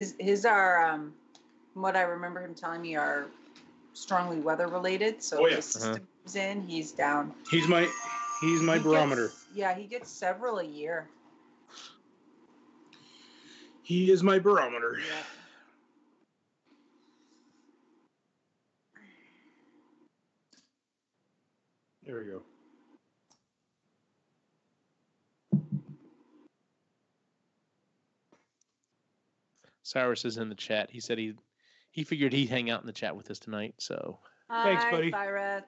His are, from what I remember him telling me, are strongly weather related. So if the system comes in, he's down. He's my barometer. He gets several a year. He is my barometer. Yeah. There we go. Cyrus is in the chat. He said he figured he'd hang out in the chat with us tonight. So thanks, buddy. Cyrus.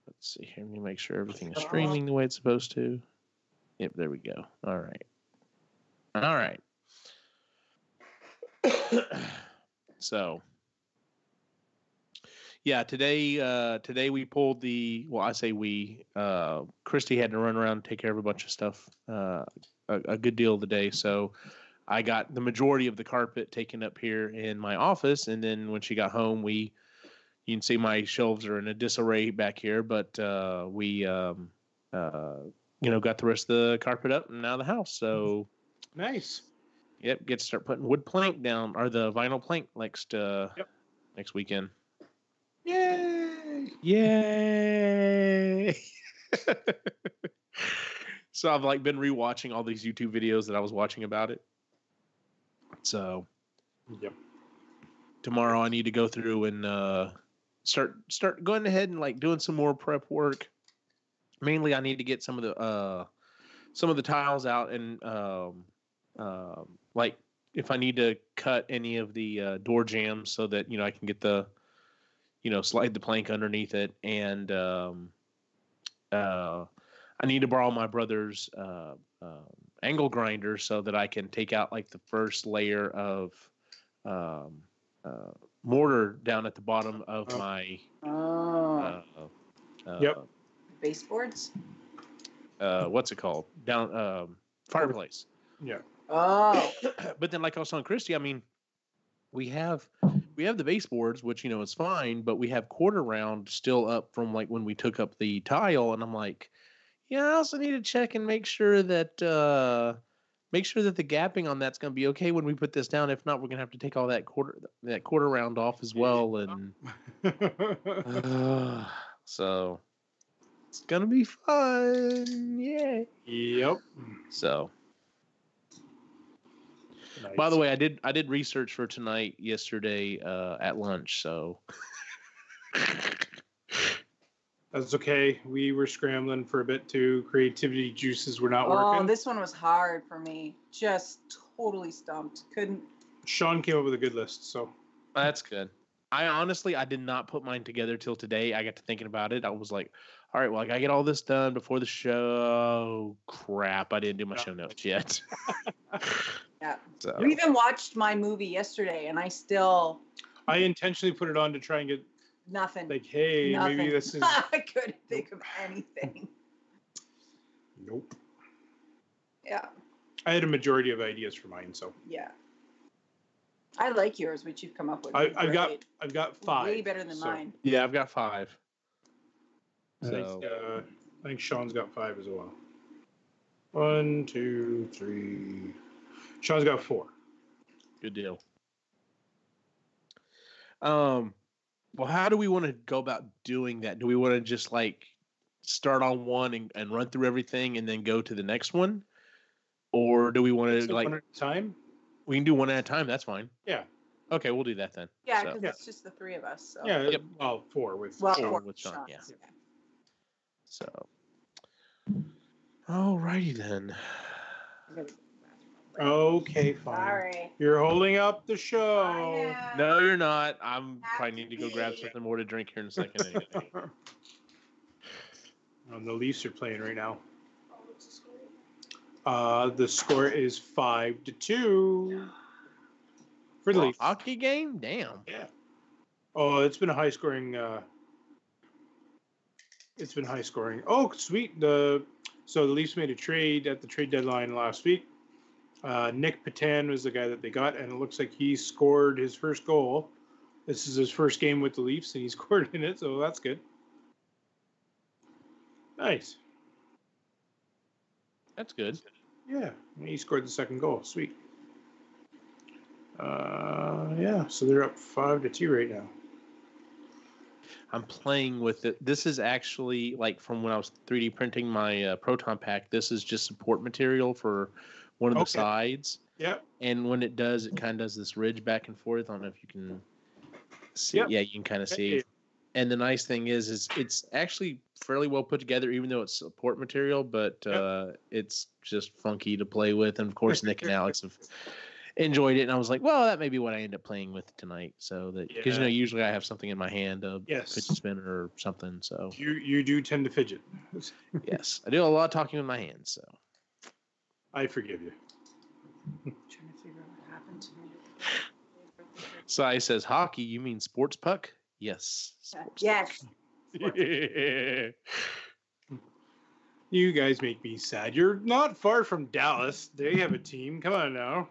Let's see here. Let me make sure everything is streaming the way it's supposed to. Yep, there we go. All right. So, yeah, today we pulled I say we, Christy had to run around and take care of a bunch of stuff, a good deal of the day. So I got the majority of the carpet taken up here in my office. And then when she got home, you can see my shelves are in a disarray back here, but we got the rest of the carpet up and out of the house. So nice. Yep, get to start putting wood plank down, or the vinyl plank next weekend. Yay! So I've been rewatching all these YouTube videos that I was watching about it. So tomorrow I need to go through and start going ahead and doing some more prep work. Mainly I need to get some of the tiles out and if I need to cut any of the door jambs so that I can get the slide the plank underneath it, and I need to borrow my brother's angle grinder so that I can take out the first layer of mortar down at the bottom of my baseboards. What's it called? Down fireplace. Yeah. Oh. But then, like I was telling Christy, I mean, we have the baseboards, which is fine, but we have quarter round still up from when we took up the tile, and I'm like, I also need to check and make sure that the gapping on that's going to be okay when we put this down. If not, we're going to have to take all that quarter round off as well, and so it's going to be fun. Yeah. Yep. So. Nice. By the way, I did research for tonight yesterday at lunch, so that's okay. We were scrambling for a bit too. Creativity juices were not working. Oh, this one was hard for me. Just totally stumped. Couldn't. Sean came up with a good list, so that's good. I did not put mine together till today. I got to thinking about it. I was like, all right, well, I got to get all this done before the show. Crap, I didn't do my show notes yet. Yeah. So. We even watched my movie yesterday, and I intentionally put it on to try and get nothing. Hey, nothing. Maybe this is. I couldn't think of anything. Nope. Yeah. I had a majority of ideas for mine, so. Yeah. I like yours, which you've come up with. I've got 5. Way better than mine. Yeah, I've got 5. So I think Sean's got 5 as well. 1, 2, 3. Sean's got 4. Good deal. Well, how do we want to go about doing that? Do we want to just start on one and run through everything and then go to the next one, or do we want to one at a time? We can do one at a time. That's fine. Yeah. Okay, we'll do that then. Yeah, because it's just the 3 of us. So. Yeah. Yep. Well, 4 with Sean. Yeah. So. Alrighty then. Okay, fine. Sorry. You're holding up the show. No, you're not. I'm probably need to go grab something more to drink here in a second anyway. The Leafs are playing right now. The score is 5-2 for the Leafs. Hockey game? Damn. Yeah. Oh, it's been a high scoring. Oh, sweet. So the Leafs made a trade at the trade deadline last week. Nick Patan was the guy that they got, and it looks like he scored his first goal. This is his first game with the Leafs, and he scored in it, so that's good. Nice. That's good. Yeah, he scored the second goal. Sweet. Yeah, so they're up 5-2 right now. I'm playing with it. This is actually like from when I was 3D printing my proton pack. This is just support material for one of the sides. Yep. And when it does, it kind of does this ridge back and forth. I don't know if you can see. Yep. Yeah, you can kind of see. And the nice thing is it's actually fairly well put together, even though it's support material. But it's just funky to play with. And of course, Nick and Alex have enjoyed it, and I was like, well, that may be what I end up playing with tonight. So that because usually I have something in my hand, a fidget spinner or something. So you do tend to fidget. Yes, I do a lot of talking with my hands. So I forgive you. I'm trying to figure out what happened to me. Sai says, "Hockey? You mean sports puck?" Yes. Yes. You guys make me sad. You're not far from Dallas. They have a team. Come on now.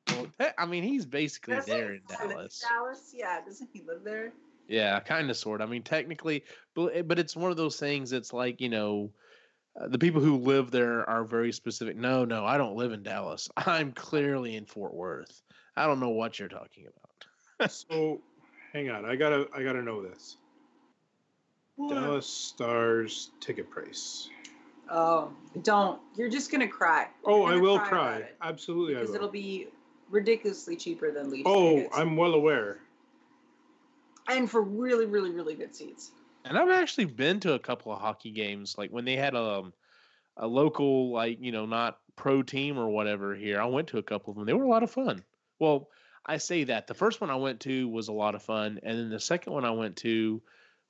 Well, I mean, he's basically there in Dallas. Dallas, yeah. Doesn't he live there? Yeah, kind of, sort. I mean, technically, but it's one of those things. It's like the people who live there are very specific. No, I don't live in Dallas. I'm clearly in Fort Worth. I don't know what you're talking about. So, hang on. I gotta know this. What? Dallas Stars ticket price. Oh, don't. You're just gonna cry. Oh, I will cry. Absolutely, because I will. It'll be ridiculously cheaper than Leafs tickets. I'm well aware. And for really, really, really good seats. And I've actually been to a couple of hockey games, like when they had a local, not pro team or whatever here. I went to a couple of them. They were a lot of fun. Well, I say that. The first one I went to was a lot of fun. And then the second one I went to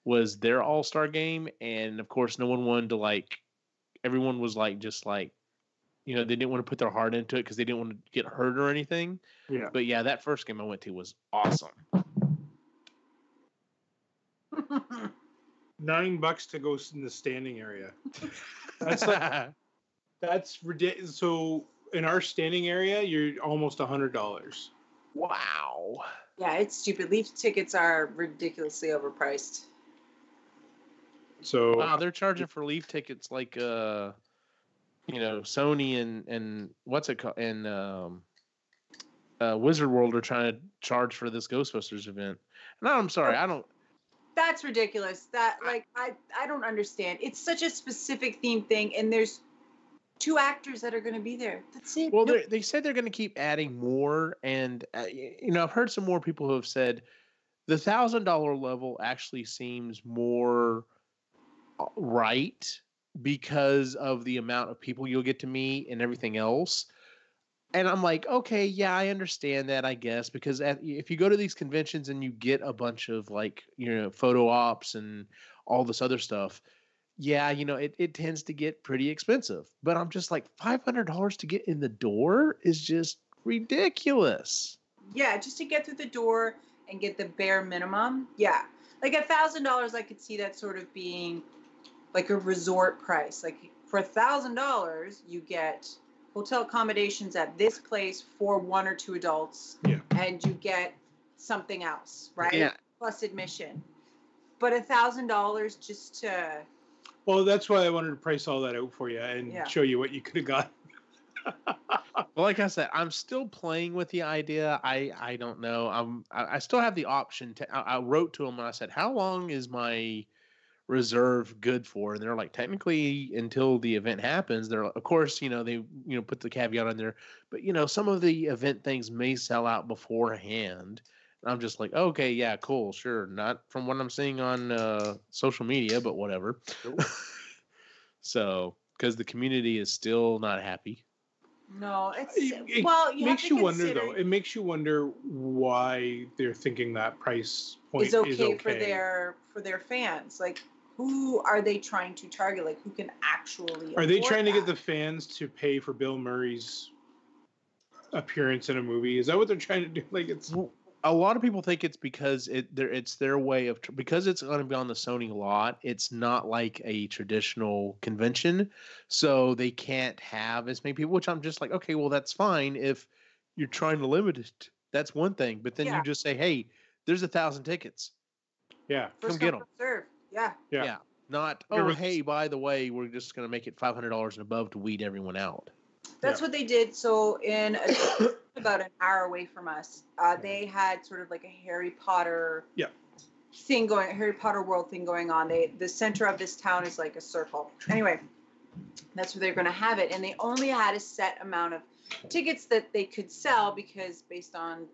was their all-star game. And, of course, no one wanted to, everyone was, they didn't want to put their heart into it because they didn't want to get hurt or anything. Yeah. But, yeah, that first game I went to was awesome. $9 to go in the standing area. That's ridiculous. So in our standing area, you're almost $100. Wow. Yeah, it's stupid. Leaf tickets are ridiculously overpriced. So wow, they're charging for Leaf tickets like Sony and what's it called, and Wizard World are trying to charge for this Ghostbusters event. And I'm sorry, I don't. That's ridiculous. I don't understand. It's such a specific theme thing, and there's 2 actors that are going to be there. That's it. Well, they said they're going to keep adding more, and I've heard some more people who have said the $1,000 level actually seems more right because of the amount of people you'll get to meet and everything else. And I'm like, okay, yeah, I understand that, I guess, because if you go to these conventions and you get a bunch of photo ops and all this other stuff, yeah, it tends to get pretty expensive. But I'm just like, $500 to get in the door is just ridiculous. Yeah, just to get through the door and get the bare minimum. Yeah, like $1,000, I could see that sort of being like a resort price. Like for $1,000, you get hotel accommodations at this place for 1 or 2 adults, and you get something else, right? Yeah. Plus admission. But $1,000 just to. Well, that's why I wanted to price all that out for you and show you what you could have got. Well, like I said, I'm still playing with the idea. I don't know. I still have the option to. I wrote to them and I said, "How long is my reserve good for?" And they're like, technically until the event happens. They're, of course, they put the caveat on there, but some of the event things may sell out beforehand. And I'm just like, okay, yeah, cool, sure. Not from what I'm seeing on social media, but whatever. So, because the community is still not happy. No, it makes you wonder though. It makes you wonder why they're thinking that price point is okay for their fans. Like, who are they trying to target? Like, who can actually? Are they trying to get the fans to pay for Bill Murray's appearance in a movie? Is that what they're trying to do? Like, it's. A lot of people think it's because it's their way of because it's going to be on the Sony lot. It's not like a traditional convention, so they can't have as many people. Which I'm just like, okay, well, that's fine if you're trying to limit it. That's one thing, but then you just say, hey, there's 1,000 tickets. Yeah, come get them. Serve. Yeah. Not hey, by the way, we're just going to make it $500 and above to weed everyone out. That's what they did. So in about an hour away from us, they had sort of like a Harry Potter thing going, Harry Potter world thing going on. The center of this town is like a circle. Anyway, that's where they're going to have it, and they only had a set amount of tickets that they could sell because based on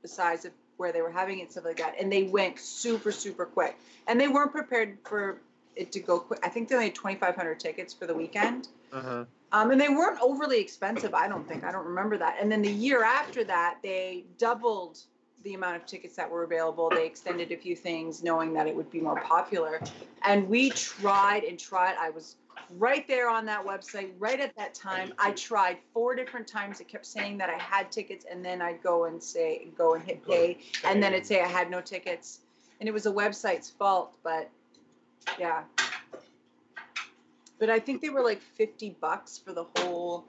the size of where they were having it, stuff like that. And they went super, super quick, and they weren't prepared for it to go quick. I think they only had 2,500 tickets for the weekend. And they weren't overly expensive, I don't think. I don't remember that. And then the year after that, they doubled the amount of tickets that were available. They extended a few things knowing that it would be more popular. And we tried and tried. I was right there on that website right at that time. I tried 4 different times. It kept saying that I had tickets, and then I'd go and hit pay, and then it'd say I had no tickets. And it was the website's fault, but yeah. But I think they were like $50 for the whole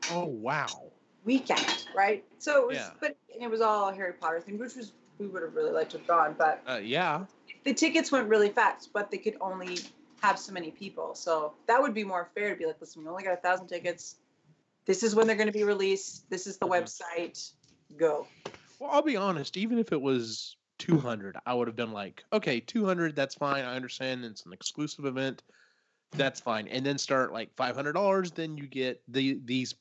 weekend, right? So it was, but it was all a Harry Potter thing, which was, we would have really liked to have gone, but the tickets went really fast, but they could only have so many people. So that would be more fair to be like, listen, we only got 1,000 tickets. This is when they're going to be released. This is the website. Go. Well, I'll be honest. Even if it was 200, I would have been like, okay, 200, that's fine. I understand it's an exclusive event. That's fine. And then start like $500. Then you get you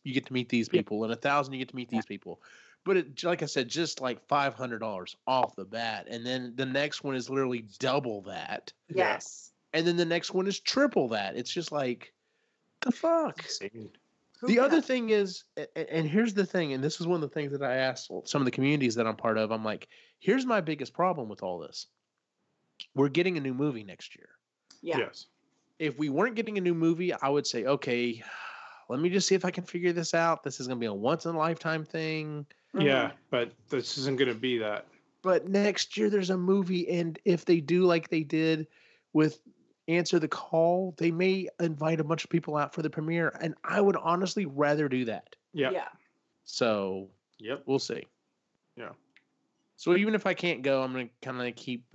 get to meet these people, and 1,000, you get to meet these people. But it, like I said, just like $500 off the bat, and then the next one is literally double that. Yes. And then the next one is triple that. It's just like, the fuck. The other thing is, and here's the thing, and this is one of the things that I asked some of the communities that I'm part of. I'm like, here's my biggest problem with all this. We're getting a new movie next year. Yeah. Yes. If we weren't getting a new movie, I would say, okay, let me just see if I can figure this out. This is going to be a once-in-a-lifetime thing. Yeah, but this isn't going to be that. But next year there's a movie, and if they do like they did with Answer the Call, they may invite a bunch of people out for the premiere, and I would honestly rather do that. Yeah. So, we'll see. Yeah. So even if I can't go, I'm going to kind of keep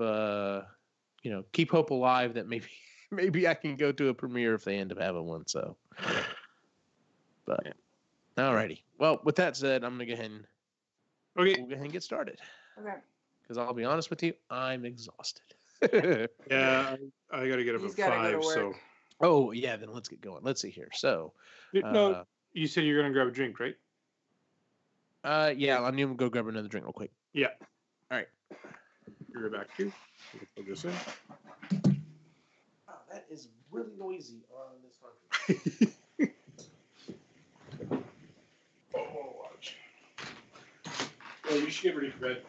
hope alive that maybe I can go to a premiere if they end up having one. So, but alrighty. Well, with that said, I'm going to go ahead and we'll go ahead and get started. Okay. Because I'll be honest with you, I'm exhausted. Yeah, I got to get up at 5. So. Oh yeah, then let's get going. Let's see here. So. No, you said you're going to grab a drink, right? Yeah, I'm going to go grab another drink real quick. Yeah. All right. You're right back to. Plug this in. Oh, that is really noisy on this country. Watch. Well, you should get ready for bed.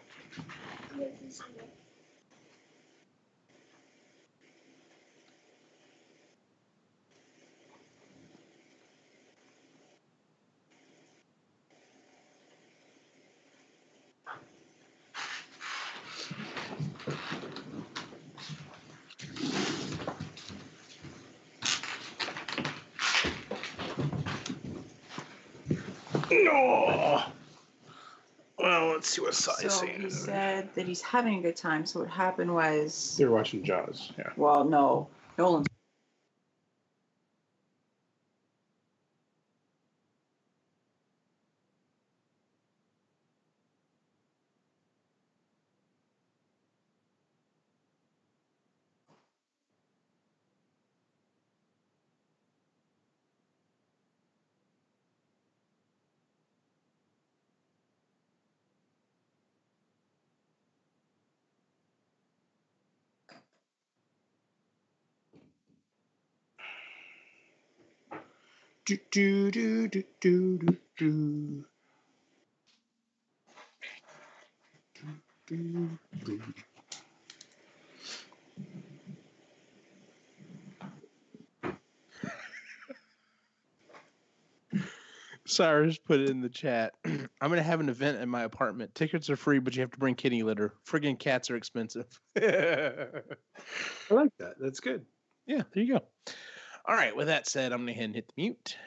No. Well, let's see what size. So he said that he's having a good time. So what happened was they're watching Jaws. Yeah. Well, no, Nolan's. Do. Cyrus put it in the chat. I'm going to have an event at my apartment. Tickets are free, but you have to bring kitty litter. Friggin' cats are expensive. I like that. That's good. Yeah, there you go. All right, with that said, I'm going to go ahead and hit the mute.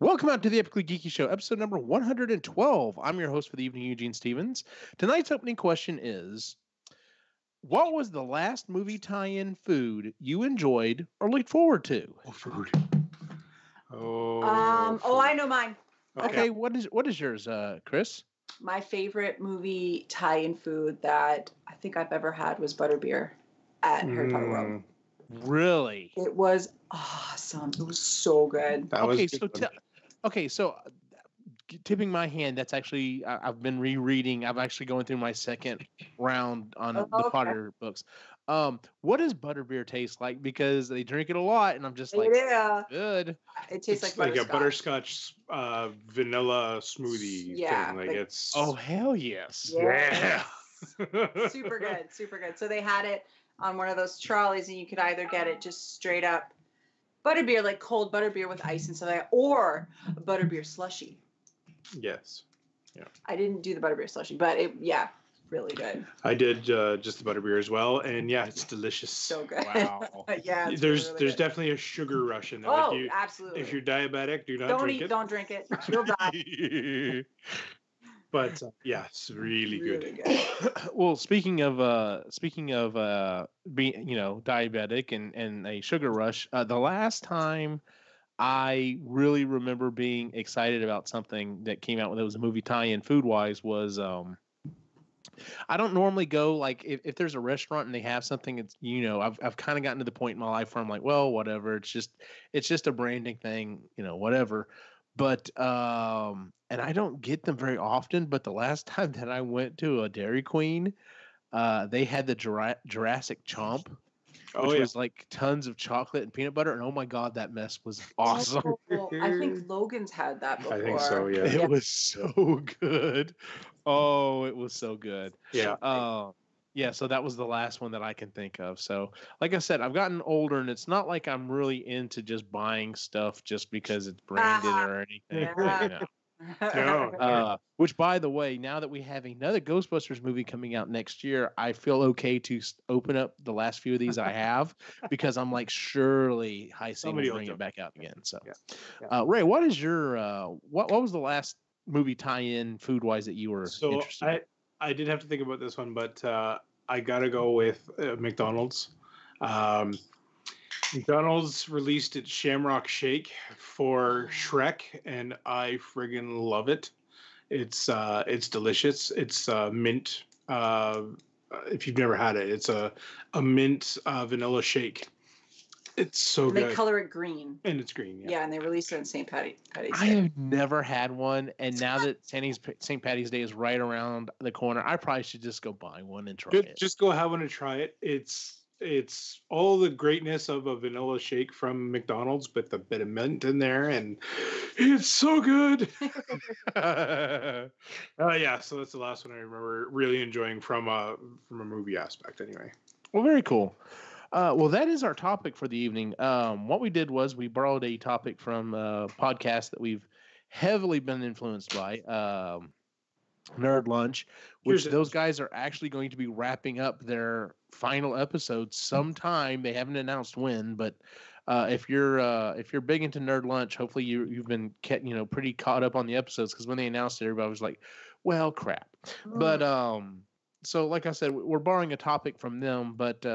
Welcome out to the Epically Geeky Show, episode number 112. I'm your host for the evening, Eugene Stevens. Tonight's opening question is, what was the last movie tie-in food you enjoyed or looked forward to? Oh, food. I know mine. Okay, what is yours, Chris? My favorite movie tie-in food that I think I've ever had was butterbeer at Harry Potter World. Really? It was awesome. It was so good. So tipping my hand, that's actually, I've been rereading. I'm actually going through my second round on the Potter books. What does butterbeer taste like? Because they drink it a lot, and I'm just like, good. It tastes it's like a butterscotch vanilla smoothie thing. Like it's oh hell yes. Yeah. Super good, super good. So they had it on one of those trolleys, and you could either get it just straight up butterbeer, like cold butterbeer with ice and stuff like that, or a butterbeer slushy. Yes. Yeah. I didn't do the butterbeer slushy, but really good. I did just the butterbeer as well, and yeah, it's delicious. So good. Wow. Yeah. There's definitely a sugar rush in there. Absolutely. If you're diabetic, don't drink it. You'll die. But yeah, it's really good. Well, speaking of being diabetic and a sugar rush, the last time I really remember being excited about something that came out when there was a movie tie-in food wise was I don't normally go like if there's a restaurant and they have something, it's I've kind of gotten to the point in my life where I'm like, well, whatever, it's just a branding thing, whatever. But and I don't get them very often, but the last time that I went to a Dairy Queen, they had the Jurassic Chomp, which was like tons of chocolate and peanut butter, and oh my god, that mess was awesome. I think Logan's had that before. I think so, yeah. It was so good. Oh, it was so good. Yeah. Yeah, so that was the last one that I can think of. So, like I said, I've gotten older, and it's not like I'm really into just buying stuff just because it's branded or anything. No. Which, by the way, now that we have another Ghostbusters movie coming out next year, I feel okay to open up the last few of these I have because I'm like, surely Heisey will bring it back out again. So, Ray, what is your what was the last movie tie-in food-wise that you were interested in? I did have to think about this one, but I gotta go with McDonald's. McDonald's released its Shamrock Shake for Shrek, and I friggin' love it. It's delicious. It's mint. If you've never had it, it's a mint vanilla shake. It's so good. They color it green. And it's green, yeah. And they released it on St. Patty's Day. I have never had one, and now that St. Patty's Day is right around the corner, I probably should just go buy one and try it. Just go have one and try it. It's all the greatness of a vanilla shake from McDonald's with a bit of mint in there, and it's so good. Yeah, so that's the last one I remember really enjoying from a movie aspect anyway. Well, very cool. Well, that is our topic for the evening. What we did was we borrowed a topic from a podcast that we've heavily been influenced by, Nerd Lunch, which those guys are actually going to be wrapping up their final episode sometime. They haven't announced when, but if you're big into Nerd Lunch, hopefully you've been pretty caught up on the episodes, because when they announced it, everybody was like, well, crap. But so like I said, we're borrowing a topic from them, but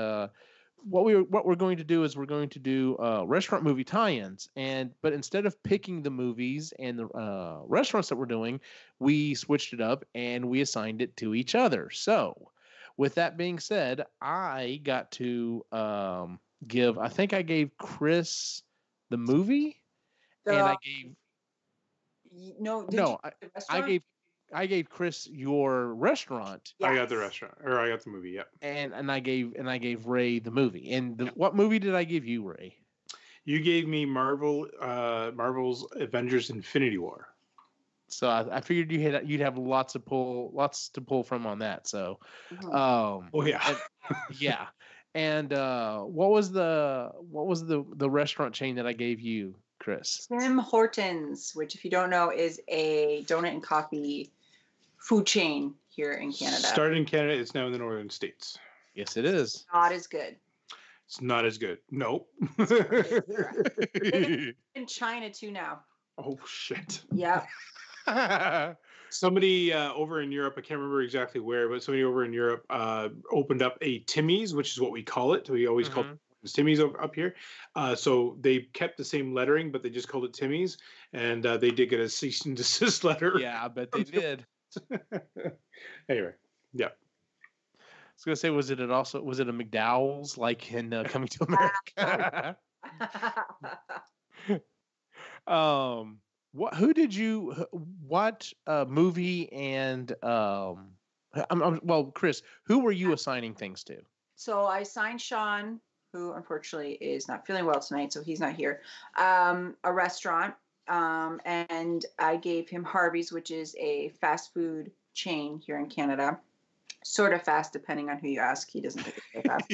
what we're going to do is we're going to do restaurant movie tie-ins, but instead of picking the movies and the restaurants that we're doing, we switched it up and we assigned it to each other. So with that being said, I got to give, I think I gave Chris the movie, and I gave I gave Chris your restaurant. Yes. I got the restaurant, or I got the movie. Yeah. And I gave Ray the movie. And what movie did I give you, Ray? You gave me Marvel's Avengers: Infinity War. So I figured you'd have lots to pull from on that. So, yeah. And what was the restaurant chain that I gave you, Chris? Tim Hortons, which, if you don't know, is a donut and coffee food chain here in Canada. Started in Canada, it's now in the northern states. Yes, it is. Not as good. It's not as good. Nope. In China too now. Oh shit. Yeah. Somebody over in Europe, I can't remember exactly where, but somebody over in Europe opened up a Timmy's, which is what we call it. We always call it Timmy's up here. So they kept the same lettering, but they just called it Timmy's, and they did get a cease and desist letter. Yeah, I bet they did. Anyway, yeah. I was gonna say, was it a McDowell's like in Coming to America? What movie and well, Chris, who were you assigning things to? So I signed Sean, who unfortunately is not feeling well tonight, so he's not here, a restaurant, and I gave him Harvey's, which is a fast food chain here in Canada. Sort of fast, depending on who you ask. He doesn't think it's so fast.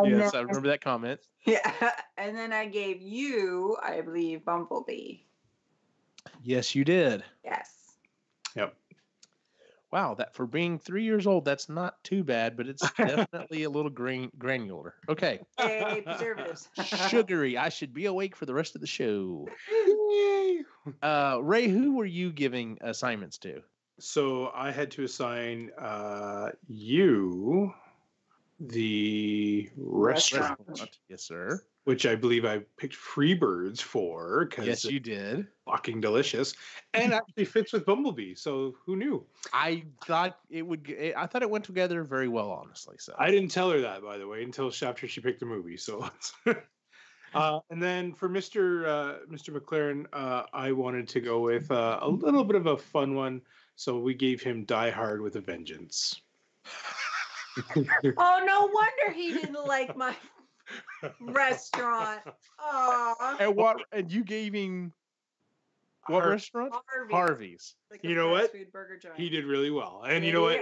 Yes, I remember that comment. Yeah, and then I gave you, I believe, Bumblebee. Yes, you did. Yes. Yep. Wow, that for being 3 years old, that's not too bad, but it's definitely a little granular. Okay. Hey, preservatives. Sugary. I should be awake for the rest of the show. Ray, who were you giving assignments to? So I had to assign you the restaurant. Yes, sir. Which I believe I picked Freebirds for. Yes, you did. Fucking delicious. And actually fits with Bumblebee. So who knew? I thought it would. I thought it went together very well, honestly. So I didn't tell her that, by the way, until after she picked the movie. So, and then for Mr. McLaren, I wanted to go with a little bit of a fun one. So we gave him Die Hard with a Vengeance. Oh, no wonder he didn't like my restaurant. Oh. And you gave him what restaurant? Harvey's. Like you know what? Food burger joint. He did really well. And you know what?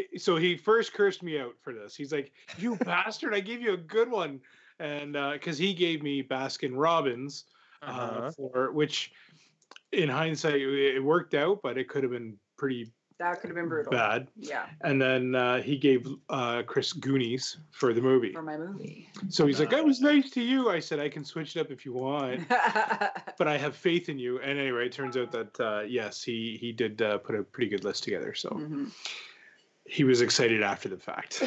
He first cursed me out for this. He's like, "You bastard! I gave you a good one." And because he gave me Baskin Robbins, for which, in hindsight, it worked out, but it could have been pretty. That could have been brutal. Bad. Yeah. And then he gave Chris Goonies for the movie. For my movie. So he's like, "I was nice to you." I said, "I can switch it up if you want, but I have faith in you." And anyway, it turns out that yes, he did put a pretty good list together. So he was excited after the fact.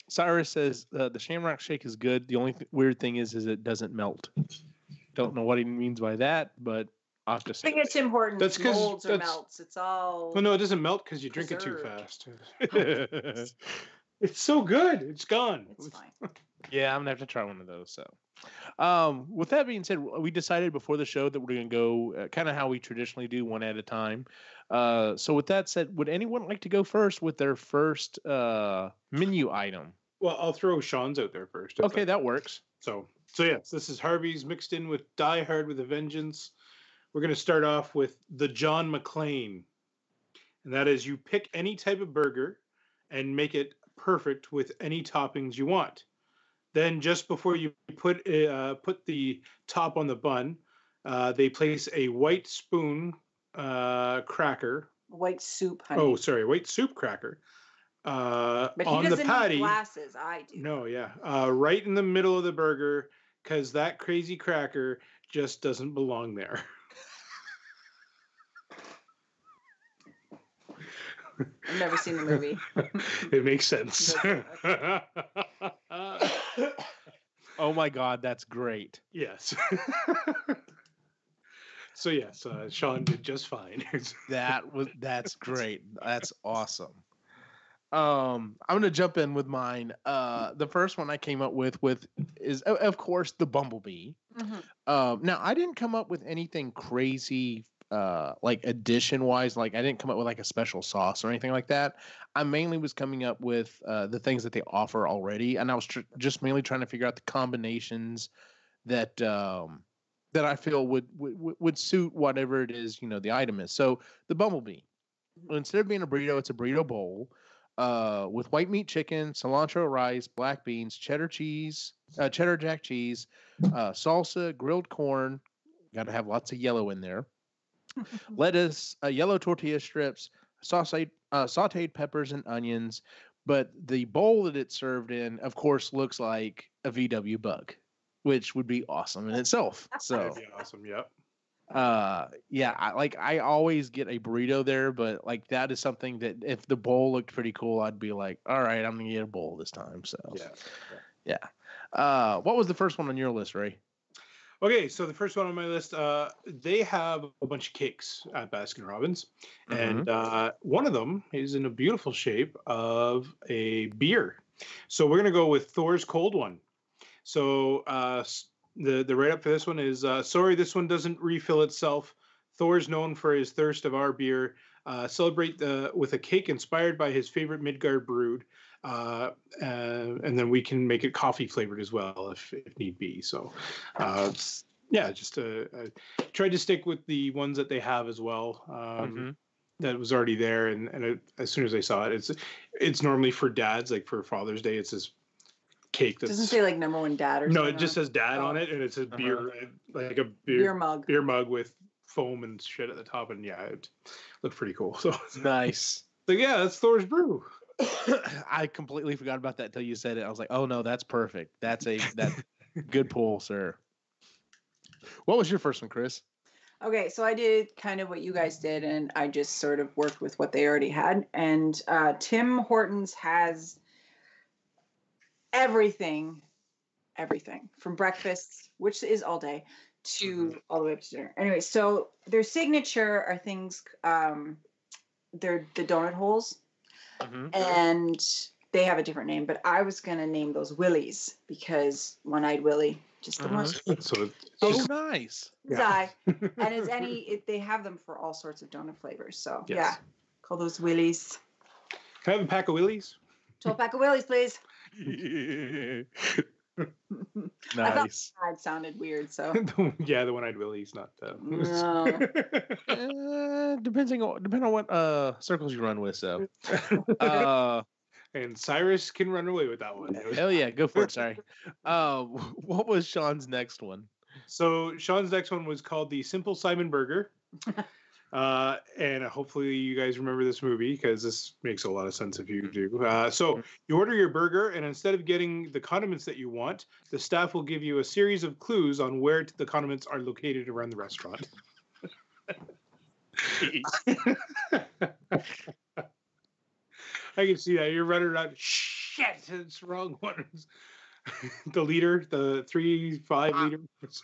Cyrus says the Shamrock Shake is good. The only weird thing is it doesn't melt. Don't know what he means by that, but I'll have to say. I think it's important. That's because molds or melts. It's all. Well, no, it doesn't melt because you drink it too fast. It's so good. It's gone. It's fine. Yeah, I'm gonna have to try one of those. So, with that being said, we decided before the show that we're gonna go kind of how we traditionally do, one at a time. So, with that said, would anyone like to go first with their first menu item? Well, I'll throw Sean's out there first. Okay, that works. So yes, this is Harvey's mixed in with Die Hard with a Vengeance. We're going to start off with the John McClane. And that is, you pick any type of burger and make it perfect with any toppings you want. Then just before you put the top on the bun, they place a white spoon cracker. White soup, honey. Oh, sorry, white soup cracker. But on he doesn't the patty. need glasses. I do. No, yeah. Right in the middle of the burger, because that crazy cracker just doesn't belong there. I've never seen the movie. It makes sense. Oh my God, that's great. Yes. So yes, Sean did just fine. That's great. That's awesome. I'm gonna jump in with mine. The first one I came up with is of course the Bumblebee. Now I didn't come up with anything crazy like addition wise. Like I didn't come up with like a special sauce or anything like that. I mainly was coming up with the things that they offer already, and I was just mainly trying to figure out the combinations that that I feel would suit whatever it is the item is. So the Bumblebee, instead of being a burrito, it's a burrito bowl. With white meat chicken, cilantro rice, black beans, cheddar cheese, cheddar jack cheese, salsa, grilled corn. Got to have lots of yellow in there. Lettuce, yellow tortilla strips, sauteed peppers and onions. But the bowl that it's served in, of course, looks like a VW bug. which would be awesome in itself. So That'd be awesome. Yep. yeah, I always get a burrito there, but like that is something that if the bowl looked pretty cool, I'd be like, all right, I'm gonna get a bowl this time. So yeah. What was the first one on your list, Ray? Okay, so the first one on my list, they have a bunch of cakes at Baskin Robbins, and one of them is in a beautiful shape of a beer. So we're gonna go with Thor's Cold One. So the write up for this one is sorry, this one doesn't refill itself. Thor's known for his thirst of our beer. Celebrate with a cake inspired by his favorite Midgard brood. And then we can make it coffee flavored as well if need be. So, just tried to stick with the ones that they have as well. That was already there, and as soon as I saw it, it's normally for dads, like for Father's Day. It's this cake that doesn't say like number one dad or no, something. it just says dad on it, and it's a beer, like a beer mug with foam and shit at the top, and it looked pretty cool. So nice. Like that's Thor's brew. I completely forgot about that until you said it. I was like, oh no, that's perfect. That's good pull, sir. What was your first one, Chris? Okay, so I did kind of what you guys did, and I just sort of worked with what they already had. And Tim Hortons has everything from breakfast, which is all day, to all the way up to dinner. Anyway, so their signature are things, they're the donut holes. And they have a different name, but I was going to name those Willies because One-Eyed Willie, just the most. Oh, nice. Yeah. And they have them for all sorts of donut flavors. So, call those Willies. Can I have a pack of Willies? 12 pack of Willies, please. Nice. I thought it sounded weird, so. The One-Eyed Willie's not. No. Depending on what circles you run with, so. And Cyrus can run away with that one. Hell yeah, go for it. Sorry. What was Sean's next one? So Sean's next one was called the Simple Simon Burger. And hopefully you guys remember this movie because this makes a lot of sense if you do. So you order your burger, and instead of getting the condiments that you want, the staff will give you a series of clues on where the condiments are located around the restaurant. I can see that. You're running around. Shit, it's the wrong one. The leader, the 3-5 leader.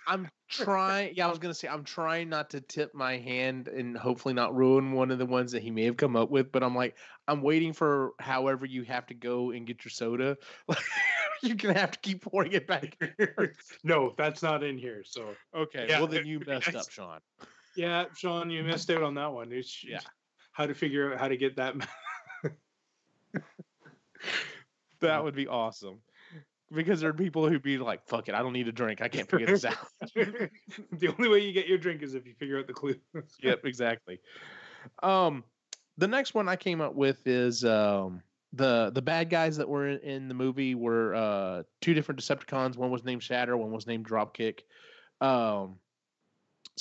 I'm trying. Yeah, I was gonna say I'm trying not to tip my hand and hopefully not ruin one of the ones that he may have come up with. But I'm waiting for however you have to go and get your soda. You're gonna have to keep pouring it back here. No, that's not in here. So okay, well then you messed up, Sean. Yeah, Sean, you missed out on that one. How to figure out how to get that. That would be awesome. Because there are people who'd be like, fuck it, I don't need a drink. I can't figure this out. The only way you get your drink is if you figure out the clue. Yep, exactly. The next one I came up with is the bad guys that were in the movie were two different Decepticons. One was named Shatter, one was named Dropkick. So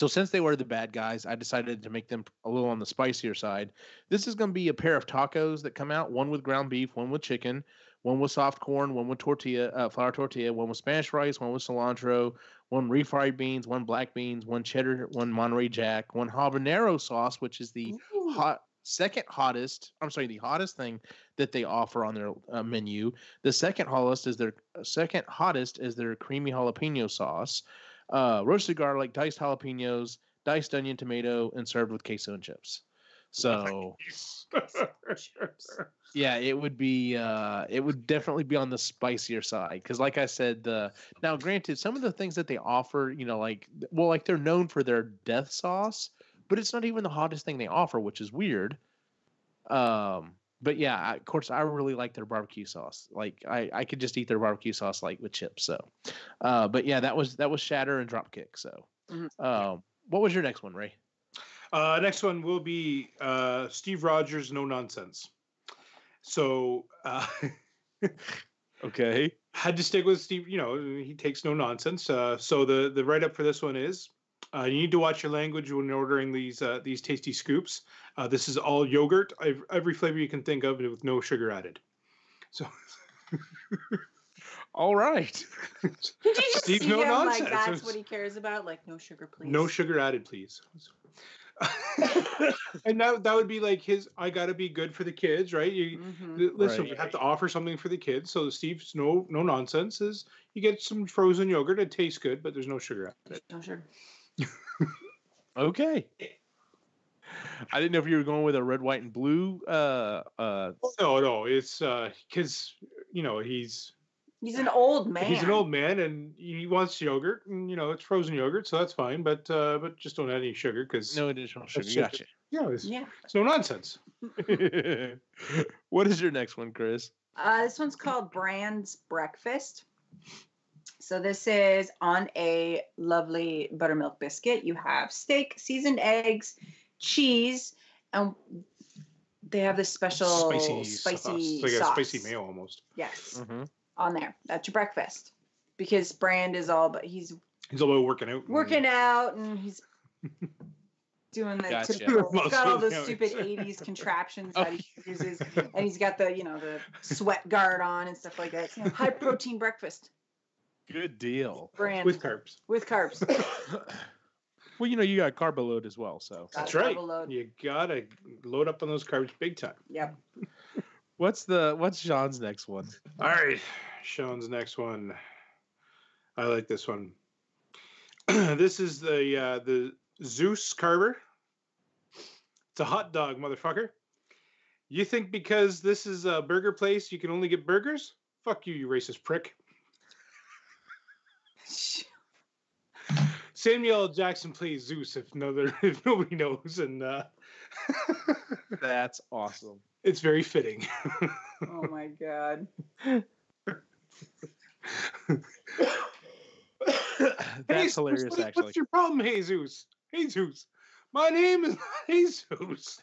since they were the bad guys, I decided to make them a little on the spicier side. This is going to be a pair of tacos that come out, one with ground beef, one with chicken, one with soft corn, one with flour tortilla, one with Spanish rice, one with cilantro, one refried beans, one black beans, one cheddar, one Monterey Jack, one habanero sauce, which is the hottest thing that they offer on their menu. The second hottest is their creamy jalapeno sauce. Roasted garlic, diced jalapenos, diced onion, tomato, and served with queso and chips. So, yeah, it would definitely be on the spicier side. Because, like I said, now granted, some of the things that they offer, they're known for their death sauce, but it's not even the hottest thing they offer, which is weird. But yeah, of course, I really like their barbecue sauce. Like I could just eat their barbecue sauce like with chips. So, but yeah, that was Shatter and Dropkick. So, what was your next one, Ray? Next one will be Steve Rogers' No Nonsense. So, okay, had to stick with Steve. He takes no nonsense. So the write up for this one is. You need to watch your language when ordering these tasty scoops. This is all yogurt, every flavor you can think of, with no sugar added. So, All right. Did you just Steve's see no him nonsense. like that's what he cares about? Like no sugar, please. No sugar added, please. And that would be like his. I gotta be good for the kids, right? Listen, Right. we have to offer something for the kids. So Steve's no nonsense is you get some frozen yogurt. It tastes good, but there's no sugar added. No sugar. Okay. I didn't know if you were going with a red, white, and blue. No, it's because He's an old man. he's an old man and he wants yogurt, and it's frozen yogurt, so that's fine. But just don't add any sugar because No additional sugar. sugar. Gotcha. It's no nonsense. What is your next one, Chris? This one's called Brand's Breakfast. So this is on a lovely buttermilk biscuit. You have steak, seasoned eggs, cheese, and they have this special spicy like sauce. a spicy mayo almost. Yes, Mm-hmm. on there. That's your breakfast. Because Brand is all, but he's all about working out. And he's doing the Gotcha. typical, he's got all those Muscles, stupid 80s contraptions that he uses, and he's got the sweat guard on and stuff like that. It's, high protein breakfast. Good deal. Brand with carbs. with carbs. Well, you got carb load as well, so. That's Got right. double load. You gotta load up on those carbs big time. Yep. What's Sean's next one? All right, Sean's next one. I like this one. This is the Zeus Carver. It's a hot dog, motherfucker. You think because this is a burger place, you can only get burgers? Fuck you, you racist prick. Samuel L. Jackson plays Zeus if nobody knows, and That's awesome. it's very fitting. Oh my god. That's hilarious, actually. What's your problem, Jesus? Jesus. My name is Jesus.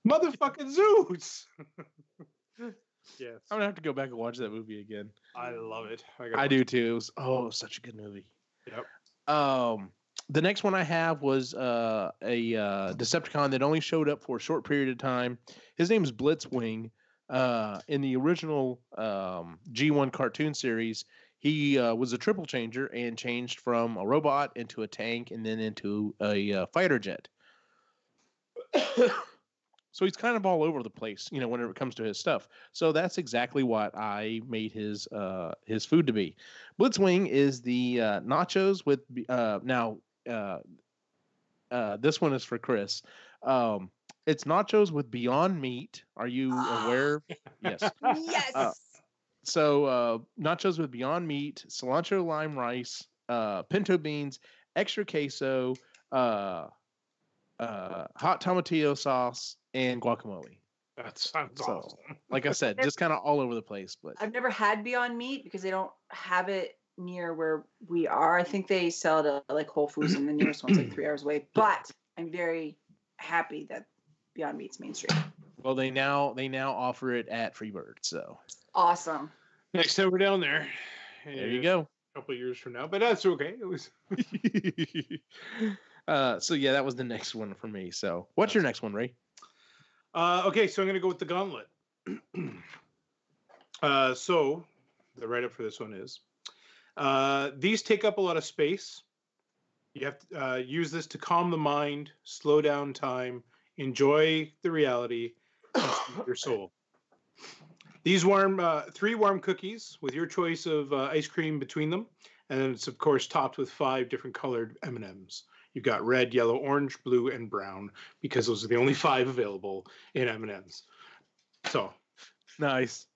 Motherfucking Zeus. Yes. I'm gonna have to go back and watch that movie again. I love it. I do too. It was such a good movie. Yep. The next one I have was a Decepticon that only showed up for a short period of time. His name is Blitzwing. In the original G1 cartoon series, he was a triple changer and changed from a robot into a tank and then into a fighter jet. So he's kind of all over the place, when it comes to his stuff. So that's exactly what I made his food to be. Blitzwing is the nachos with this one is for Chris. It's nachos with Beyond Meat. Are you aware? Yes. Yes. So nachos with Beyond Meat, cilantro lime rice, pinto beans, extra queso, hot tomatillo sauce, and guacamole. That sounds awesome. Like I said, just kind of all over the place. But I've never had Beyond Meat because they don't have it near where we are. I think they sell it at like Whole Foods, and the nearest one's like 3 hours away. But I'm very happy that Beyond Meat's mainstream. well, they now offer it at Freebird. So Awesome. Next time we're down there. there you go. A couple of years from now, but that's okay. It was. So yeah, that was the next one for me. So what's your next one, Ray? Okay, so I'm going to go with the gauntlet. So the write-up for this one is, these take up a lot of space. You have to use this to calm the mind, slow down time, enjoy the reality, and soothe your soul. These 3 warm cookies with your choice of ice cream between them, and then it's of course topped with 5 different colored M&Ms. You've got red, yellow, orange, blue, and brown because those are the only 5 available in M&Ms. So Nice.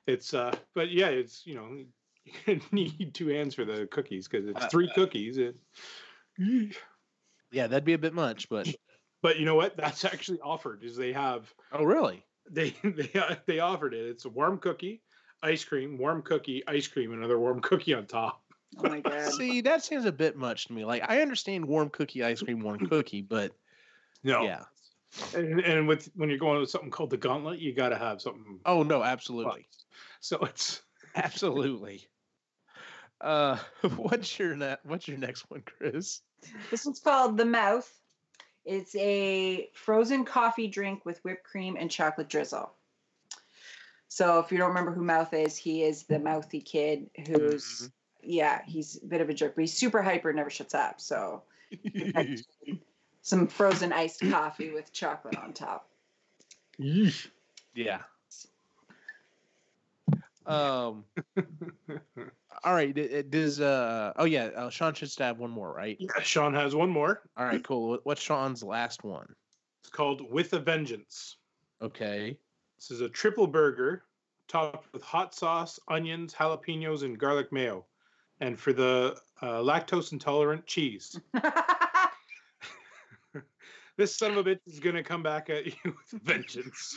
it's but yeah, it's you need 2 hands for the cookies because it's 3 cookies. Yeah, that'd be a bit much, but But you know what? That's actually offered. Is they have oh really? they offered it. It's a warm cookie, ice cream, warm cookie, ice cream, another warm cookie on top. Oh my god. See, that seems a bit much to me. Like I understand warm cookie, ice cream, warm cookie, but No. yeah. And when you're going with something called the gauntlet, you got to have something. Oh no, absolutely, So it's absolutely. What's your next one, Chris? This one's called The Mouth. It's a frozen coffee drink with whipped cream and chocolate drizzle. So if you don't remember who Mouth is, he is the mouthy kid who's, he's a bit of a jerk, but he's super hyper, never shuts up. So some frozen iced coffee with chocolate on top. Yeah. All right. Does Sean should have one more, right? Yeah, Sean has one more. All right, cool. What's Sean's last one? It's called With a Vengeance. Okay. This is a triple burger topped with hot sauce, onions, jalapenos, and garlic mayo. And for the lactose intolerant, cheese. This son of a bitch is going to come back at you with a vengeance.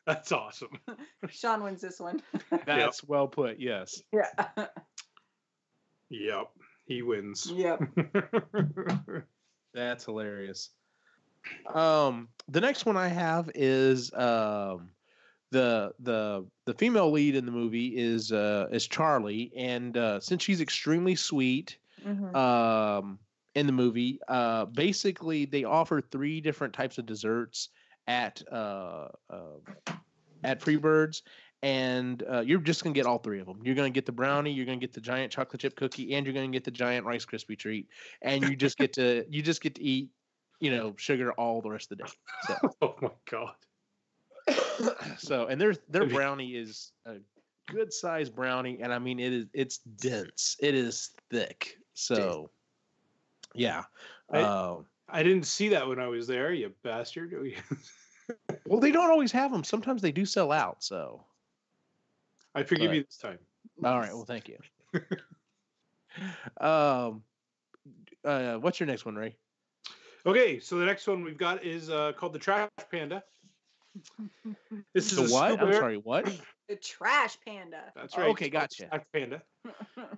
That's awesome. Sean wins this one. That's well put, yes. Yeah. Yep. He wins. Yep. That's hilarious. The next one I have is the female lead in the movie is Charlie, and since she's extremely sweet, in the movie, basically they offer 3 different types of desserts at Freebirds, and you're just gonna get all 3 of them. You're gonna get the brownie, you're gonna get the giant chocolate chip cookie, and you're gonna get the giant Rice Krispie treat, and you just get to eat, sugar all the rest of the day. So. Oh my god. So, and their brownie is a good sized brownie, and I mean it's dense, it is thick. So, yeah. I didn't see that when I was there, you bastard. Well, they don't always have them. Sometimes they do sell out. So, I forgive you this time. All right. Well, thank you. What's your next one, Ray? Okay, so the next one we've got is called the Trash Panda. This is what? I'm sorry, what? The Trash Panda. That's right. Okay, gotcha. Trash Panda.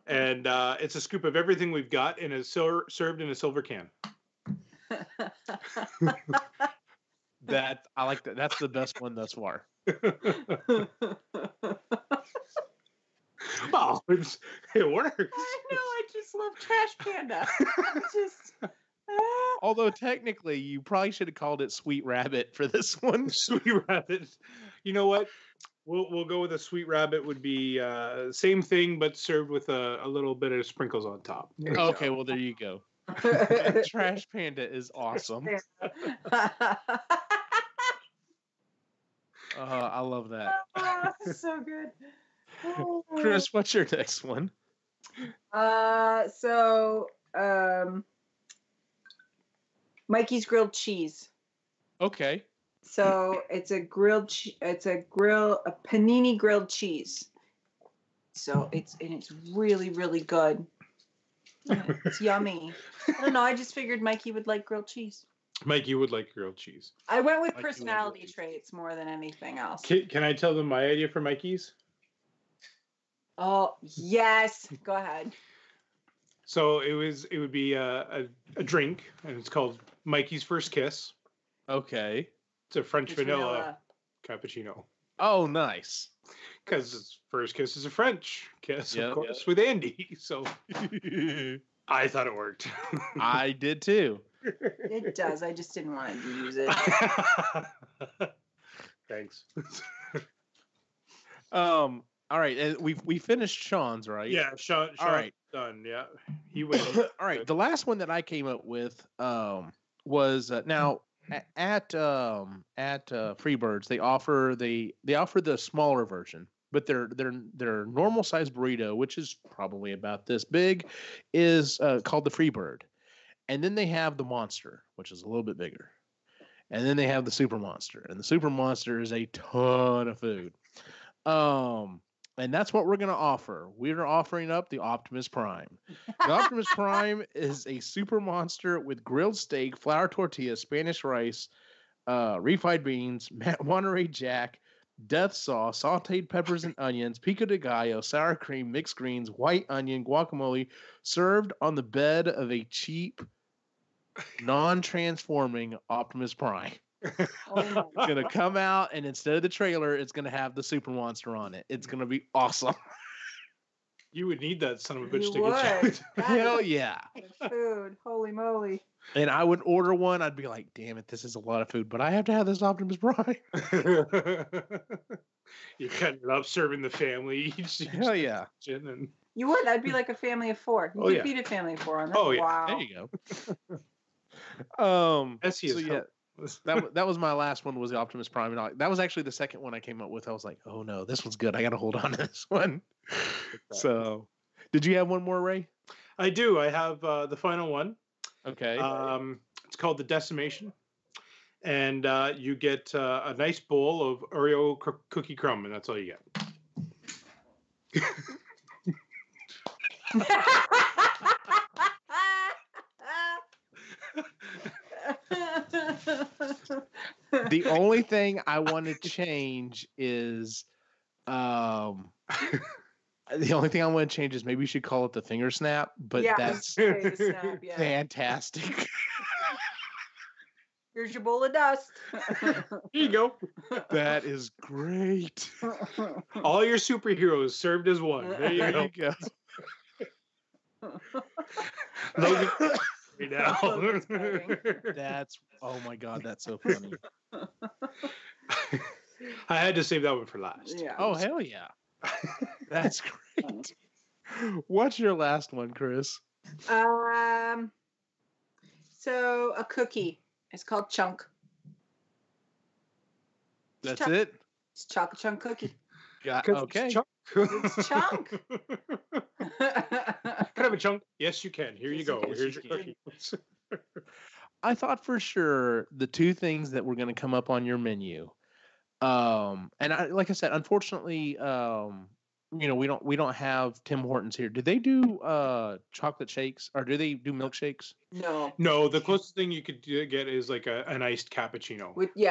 And it's a scoop of everything we've got and is served in a silver can. That I like that. That's the best one thus far. Well, it works. I know. I just love Trash Panda. Although technically, you probably should have called it Sweet Rabbit for this one. Sweet Rabbit. You know what? We'll go with a Sweet Rabbit. Would be same thing, but served with a little bit of sprinkles on top. Okay, well there you go. Trash Panda is awesome. I love that. So good. Chris, what's your next one? Mikey's grilled cheese. Okay. So it's a panini grilled cheese. So it's really, really good. It's yummy. I don't know. I just figured Mikey would like grilled cheese. Mikey would like grilled cheese. I went with personality traits more than anything else. Can I tell them my idea for Mikey's? Oh, yes. Go ahead. So it would be a drink, and it's called Mikey's First Kiss. Okay. It's a French vanilla cappuccino. Oh, nice. Because his first kiss is a French kiss, of course, with Andy. So I thought it worked. I did too. It does. I just didn't want to use it. Thanks. All right, and we finished Sean's, right? Yeah, Sean. All right, done. Yeah, he went. All right, the last one that I came up with was now at Freebirds they offer the smaller version, but their normal size burrito, which is probably about this big, is called the Freebird, and then they have the monster, which is a little bit bigger, and then they have the super monster, and the super monster is a ton of food. And that's what we're going to offer. We're offering up the Optimus Prime. The Optimus Prime is a super monster with grilled steak, flour tortillas, Spanish rice, refried beans, Monterey Jack, death sauce, sauteed peppers and onions, pico de gallo, sour cream, mixed greens, white onion, guacamole, served on the bed of a cheap, non-transforming Optimus Prime. It's gonna come out, and instead of the trailer, it's gonna have the super monster on it. It's gonna be awesome. You would need that son of a bitch You to get would. you. Hell yeah! Food, holy moly! And I would order one. I'd be like, damn it, this is a lot of food, but I have to have this Optimus Prime. You cut it up, serving the family each. Hell yeah. And... You would. I'd be like a family of 4. You could feed a family of 4 on that. Oh, yeah. Wow. There you go. So yeah, that was my last one, was the Optimus Prime. And that was actually the second one I came up with. I was like, oh no, this one's good. I got to hold on to this one. So, did you have one more, Ray? I do. I have the final one. Okay. It's called the Decimation, and you get a nice bowl of Oreo cookie crumb, and that's all you get. The only thing I want to change is, the only thing I want to change is maybe you should call it the finger snap, but that's snap, fantastic. Here's your bowl of dust. Here you go. That is great. All your superheroes served as one. There you go. Logan, right now. That's, oh my God, that's so funny. I had to save that one for last. Yeah. Oh, hell yeah. That's great. What's your last one, Chris? So a cookie. It's called Chunk. That's it? It's chocolate chunk cookie. Okay. It's Chunk. Can I have a chunk? Yes, you can. Here you go. Yes, Here's you your can. cookie. I thought for sure the two things that were going to come up on your menu, and like I said, unfortunately, we don't have Tim Hortons here. Do they do chocolate shakes, or do they do milkshakes? No, the closest thing you could get is like an iced cappuccino. Okay.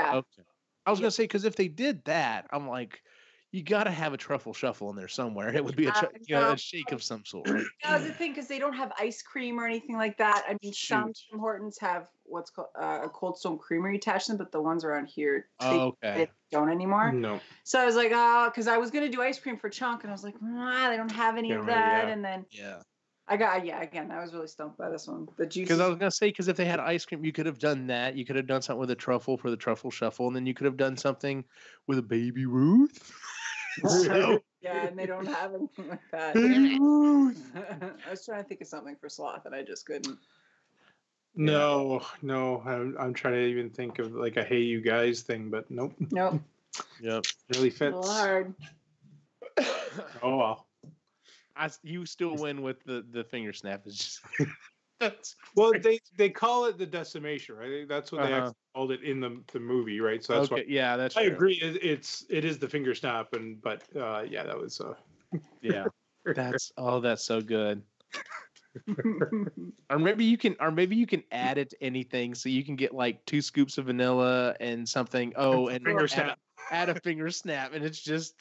I was gonna say, because if they did that, I'm like, you got to have a truffle shuffle in there somewhere. It would be a shake of some sort. That's the thing, because they don't have ice cream or anything like that. I mean, some Tim Hortons have what's called a Cold Stone Creamery attached to them, but the ones around here they don't anymore. No. So I was like, because I was gonna do ice cream for Chunk, and I was like, they don't have any of that. And then again, I was really stumped by this one. The juice. Because I was gonna say, because if they had ice cream, you could have done that. You could have done something with a truffle for the truffle shuffle, and then you could have done something with a Baby Ruth. So, yeah, and they don't have anything like that. I was trying to think of something for Sloth, and I just couldn't. No, I'm trying to even think of like a "Hey, you guys" thing, but nope. Yep. Really fits. A little hard. Oh well. You still win with the finger snap. Is just well, they call it the Decimation, right? That's what they actually called it in the movie, right? So that's why. Yeah, that's. I agree. It is the finger snap, but that was. Yeah, that's so good. Or maybe you can add it to anything, so you can get like 2 scoops of vanilla and something. Oh, and finger snap. Add a finger snap, and it's just.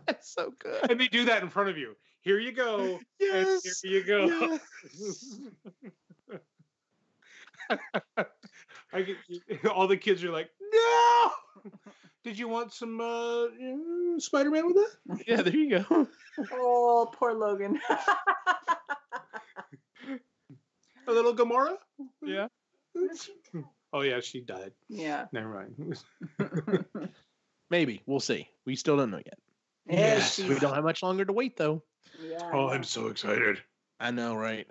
That's so good. And they do that in front of you. Here you go. Yes. Here you go. Yes. All the kids are like, no. Did you want some Spider-Man with that? Yeah, there you go. Oh, poor Logan. A little Gamora? Yeah. Oh yeah, she died. Yeah. Never mind. Maybe. We'll see. We still don't know yet. Yes. We don't have much longer to wait, though. Yeah. Oh, I'm so excited. I know, right?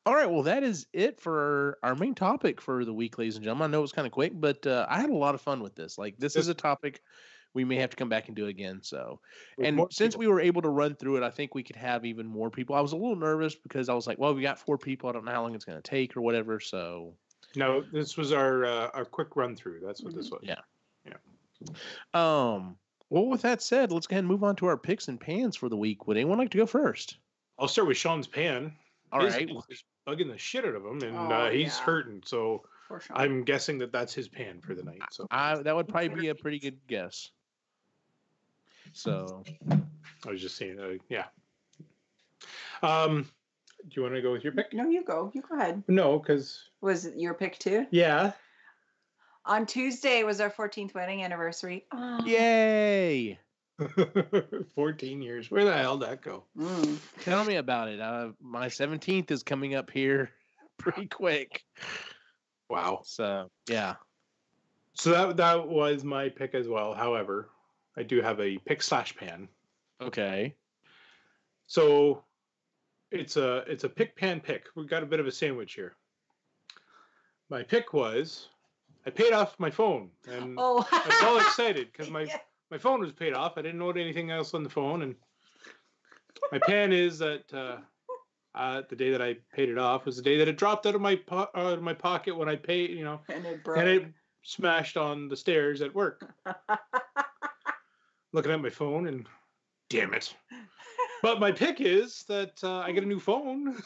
All right. Well, that is it for our main topic for the week, ladies and gentlemen. I know it was kind of quick, but I had a lot of fun with this. Like, this is a topic we may have to come back and do again. So, and since we were able to run through it, I think we could have even more people. I was a little nervous because I was like, well, we got 4 people. I don't know how long it's going to take or whatever. So, no, this was our quick run through. That's what this was. Yeah. Well, with that said, let's go ahead and move on to our picks and pans for the week. Would anyone like to go first? I'll start with Sean's pan. All right. He's bugging the shit out of him, and he's hurting. So I'm guessing that's his pan for the night. So that would probably be a pretty good guess. So I was just saying, yeah. Do you want to go with your pick? No, you go. You go ahead. No, because was it your pick too? Yeah. On Tuesday was our 14th wedding anniversary. Oh. Yay! 14 years. Where the hell did that go? Tell me about it. My 17th is coming up here pretty quick. Wow. So yeah. So that was my pick as well. However, I do have a pick/pan. Okay. So it's a pick pan pick. We've got a bit of a sandwich here. My pick was I paid off my phone, and I was all excited because my phone was paid off. I didn't own anything else on the phone, and my pan is that the day that I paid it off was the day that it dropped out of my pocket when I paid, and it broke. and it smashed on the stairs at work. Looking at my phone, and damn it. But my pick is that I get a new phone.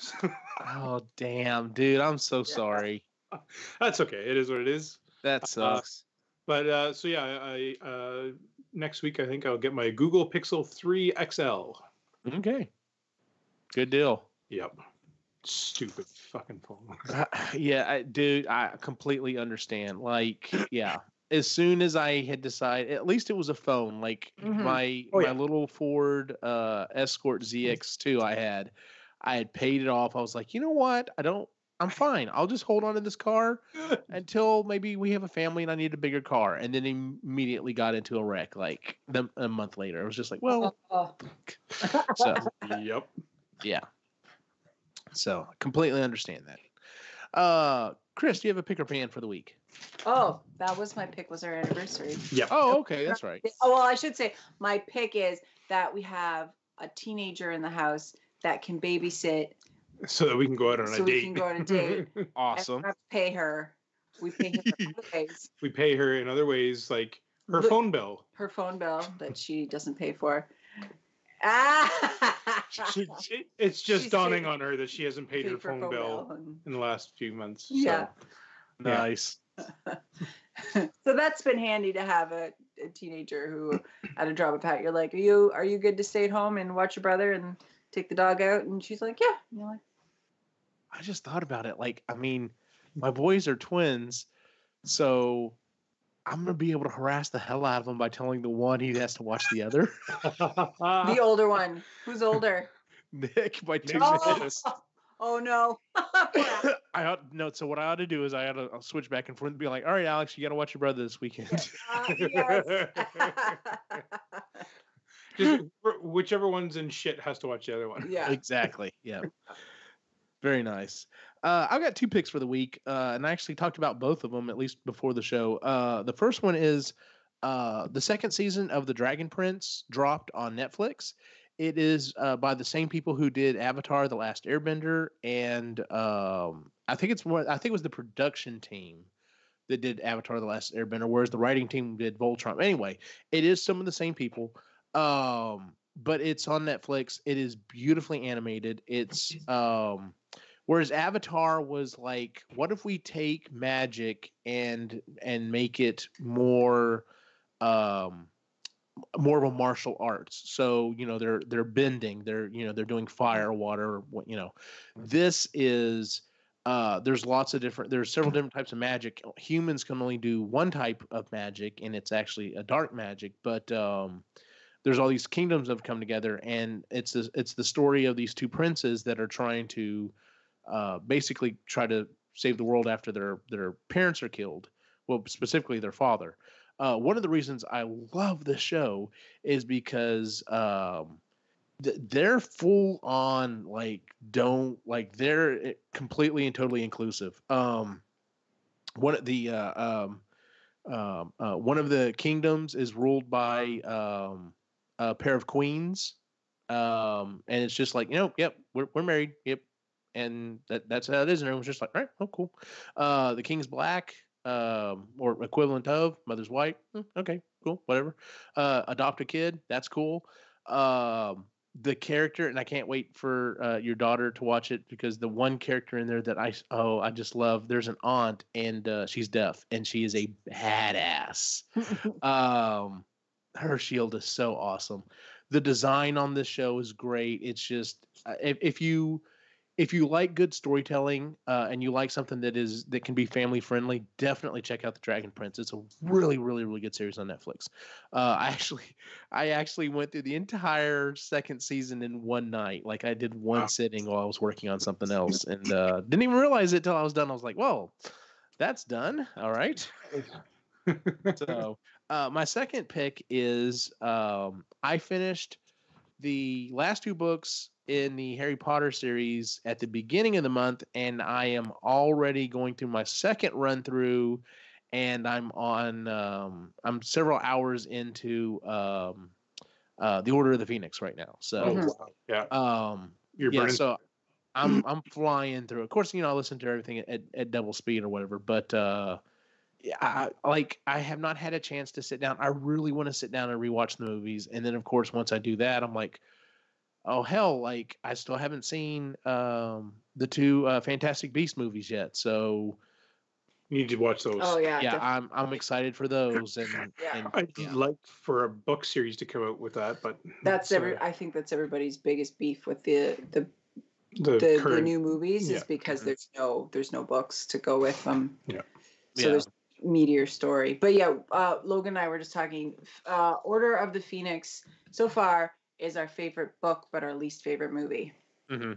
Oh damn, dude! I'm so sorry. That's okay. It is what it is. That sucks. But so yeah, I next week I think I'll get my Google Pixel 3 XL. Okay. Good deal. Yep. Stupid fucking phone. Yeah, dude, I completely understand. Like, yeah. As soon as I had decided, at least it was a phone. Like my little Ford Escort ZX2 I had paid it off. I was like, you know what? I'm fine. I'll just hold on to this car until maybe we have a family and I need a bigger car. And then immediately got into a wreck like a month later. I was just like, well, so yep. Yeah. So completely understand that. Chris, do you have a pick or pan for the week? Oh, that was my pick. Was our anniversary? Yeah. Oh, okay, that's right. Oh, well, I should say my pick is that we have a teenager in the house that can babysit, so that we can go out on a date. So we can go on a date. Awesome. And we have to pay her. We pay her in other ways. We pay her in other ways, like her phone bill. Her phone bill that she doesn't pay for. It's just dawning on her that she hasn't paid her phone bill in the last few months. Yeah. So. Nice. So that's been handy to have a teenager who, at a drop of hat, you're like, are you good to stay at home and watch your brother and take the dog out? And she's like, yeah. And you're like, I just thought about it. Like, I mean, my boys are twins, so I'm going to be able to harass the hell out of them by telling the one he has to watch the other. The older one. Who's older? Nick by 2 minutes. Oh, no. So what I ought to do is I'll switch back and forth and be like, all right, Alex, you got to watch your brother this weekend. Yes. Just whichever one's in shit has to watch the other one. Yeah. Exactly. Yeah. Very nice. I've got 2 picks for the week, and I actually talked about both of them, at least before the show. The first one is the second season of The Dragon Prince dropped on Netflix. It is by the same people who did Avatar: The Last Airbender, and I think it was the production team that did Avatar: The Last Airbender, whereas the writing team did Voltron. Anyway, it is some of the same people. But it's on Netflix. It is beautifully animated. It's whereas Avatar was like, what if we take magic and make it more of a martial arts? So, they're bending, they're doing fire, water, this is there's several different types of magic. Humans can only do one type of magic, and it's actually a dark magic, but there's all these kingdoms that have come together, and it's the story of these 2 princes that are trying to basically try to save the world after their parents are killed. Well, specifically their father. One of the reasons I love the show is because they're full on they're completely and totally inclusive. One of the kingdoms is ruled by a pair of queens, and it's just like, yep, we're married, yep, and that's how it is. And everyone's just like, all right, oh cool. The king's black, or equivalent of, mother's white. Okay, cool, whatever. Adopt a kid, that's cool. The character, and I can't wait for your daughter to watch it, because the one character in there that I just love. There's an aunt, and she's deaf, and she is a badass. Her shield is so awesome. The design on this show is great. It's just if you if you like good storytelling and you like something that can be family friendly, definitely check out The Dragon Prince. It's a really, really, really good series on Netflix. I actually went through the entire second season in one night. Like I did one sitting while I was working on something else, and didn't even realize it till I was done. I was like, "Whoa, that's done. All right." So my second pick is I finished the last two books in the Harry Potter series at the beginning of the month, and I am already going through my second run through, and I'm several hours into the Order of the Phoenix right now. So You're burning. so I'm flying through. Of course, I listen to everything at double speed or whatever, but I have not had a chance to sit down. I really want to sit down and rewatch the movies, and then of course once I do that, I'm like, oh hell, like I still haven't seen the two Fantastic Beast movies yet, so you need to watch those. Oh yeah, yeah, I'm excited for those, and I'd like for a book series to come out with that, but I think that's everybody's biggest beef with the new movies is because there's no books to go with them. So there's meteor story, but Logan and I were just talking. Order of the Phoenix so far is our favorite book, but our least favorite movie. Mm-hmm.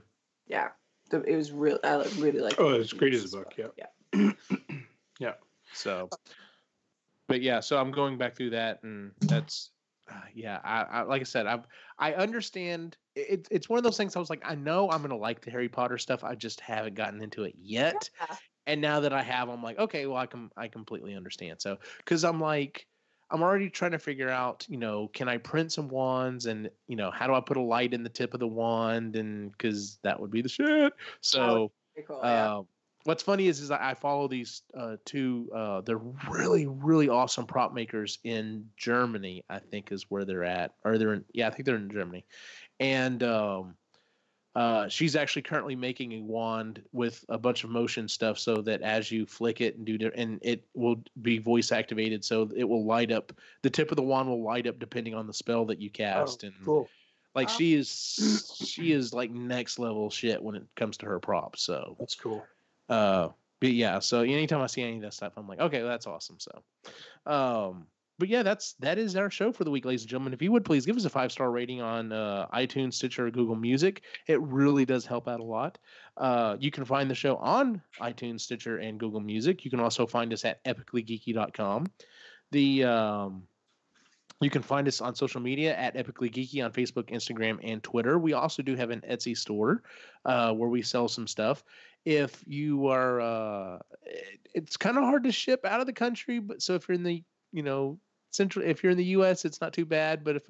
Yeah, it was real. I really like. Oh, it's great as a book. Yeah. Yeah. So, but so I'm going back through that, and that's I like I said, I understand. It's one of those things. I was like, I know I'm gonna like the Harry Potter stuff. I just haven't gotten into it yet. Yeah. And now that I have, I'm like, okay, well, I completely understand. So, because I'm like, I'm already trying to figure out, can I print some wands, and how do I put a light in the tip of the wand, and because that would be the shit. So, cool, what's funny is I follow these two. They're really, really awesome prop makers in Germany. I think is where they're at, or they're in. Yeah, I think they're in Germany, and she's actually currently making a wand with a bunch of motion stuff, so that as you flick it and it will be voice activated, so it will light up. The tip of the wand will light up depending on the spell that you cast. And cool. Like she is like next level shit when it comes to her props. So that's cool. But yeah, so anytime I see any of that stuff, I'm like, okay, that's awesome. So, but yeah, that is our show for the week, ladies and gentlemen. If you would please give us a 5-star rating on iTunes, Stitcher, or Google Music. It really does help out a lot. You can find the show on iTunes, Stitcher, and Google Music. You can also find us at epicallygeeky.com. You can find us on social media at Epically Geeky on Facebook, Instagram, and Twitter. We also do have an Etsy store where we sell some stuff. If you are, it's kind of hard to ship out of the country, but so if you're in the if you're in the U.S., it's not too bad. But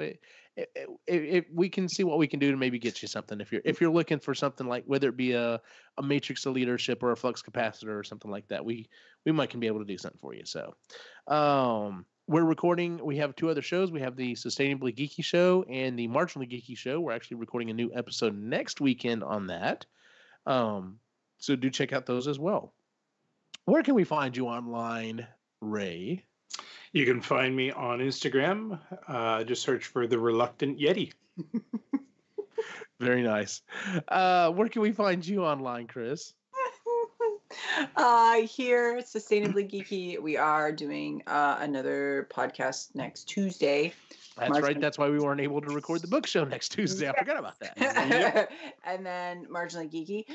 if we can see what we can do to maybe get you something, if you're looking for something like whether it be a matrix of leadership or a flux capacitor or something like that, we might can be able to do something for you. So, we're recording. We have 2 other shows. We have the Sustainably Geeky show and the Marginally Geeky show. We're actually recording a new episode next weekend on that. So do check out those as well. Where can we find you online, Ray? You can find me on Instagram. Just search for The Reluctant Yeti. Very nice. Where can we find you online, Chris? Here, Sustainably Geeky, we are doing another podcast next Tuesday. That's right. That's why we weren't able to record the book show next Tuesday. I forgot about that. Yep. And then Marginally Geeky.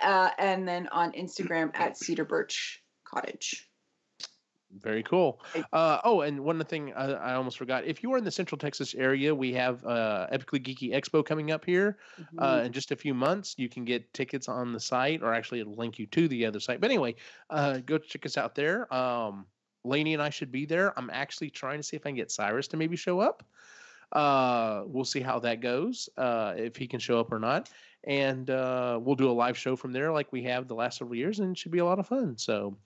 And then on Instagram at Cedar Birch Cottage. Very cool. And one thing I almost forgot. If you are in the Central Texas area, we have Epically Geeky Expo coming up here in just a few months. You can get tickets on the site, or actually it'll link you to the other site. But anyway, go check us out there. Lainey and I should be there. I'm actually trying to see if I can get Cyrus to maybe show up. We'll see how that goes, if he can show up or not. And we'll do a live show from there like we have the last several years, and it should be a lot of fun. So,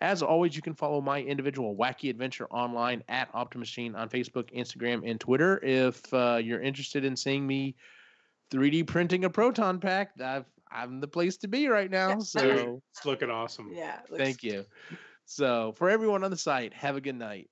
as always, you can follow my individual wacky adventure online at Optimachine on Facebook, Instagram, and Twitter. If you're interested in seeing me 3D printing a proton pack, I'm the place to be right now. So it's looking awesome. Yeah. Thank you. So, for everyone on the site, have a good night.